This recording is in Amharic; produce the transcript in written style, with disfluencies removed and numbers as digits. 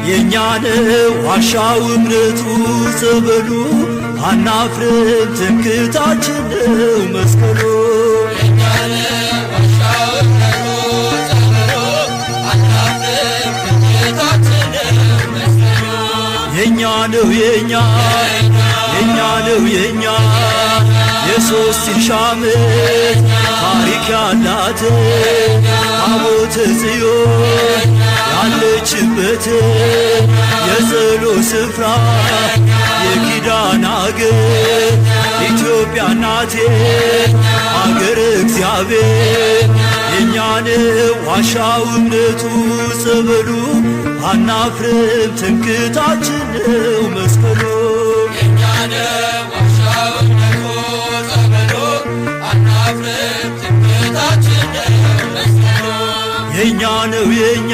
የኛ ነው ዋሻው እምነቱ ጸበሉ አናፍርም ትምክህታችን ነው መስቀሉ የኛ ነው ዋሻው እምነቱ ጸበሉ አናፍርም ትምክህታችን ነው መስቀሉ የኛ ነው የኛ ነው የኛ የሶስት ሺህ ዓመት ታሪክ ያላት ታቦተ ጽዮን ያለችበት የጸሎት ስፍራ የኪዳን አገር ኢትዮጵያ ናት አገረ እግዚአብሔር የኛ ነው ዋሻው እምነቱ ጸበሉ አናፍርም ትምክህታችን ነው መስቀሉ የኛ ነው ዋሻው እምነቱ ጸበሉ አናፍርም ትምክህታችን ነው መስቀሉ የኛ ነው የኛ